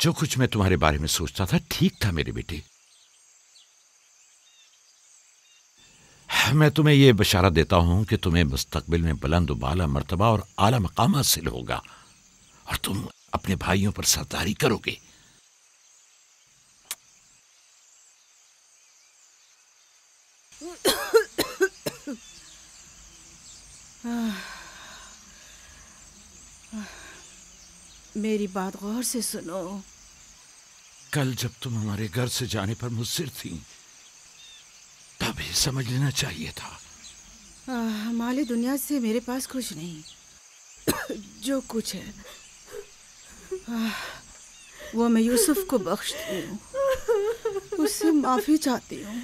जो कुछ मैं तुम्हारे बारे में सोचता था ठीक था मेरी बेटी। मैं तुम्हें यह बशारत देता हूं कि तुम्हें मुस्तकबिल में बुलंद बाला मर्तबा और आला मकाम हासिल होगा और तुम अपने भाइयों पर सरदारी करोगे। मेरी बात गौर से सुनो। कल जब तुम हमारे घर से जाने पर मुस्सिर थी तभी समझ लेना चाहिए था। माली दुनिया से मेरे पास कुछ नहीं। जो कुछ है वो मैं यूसुफ को बख्शती हूँ, उससे माफी चाहती हूँ।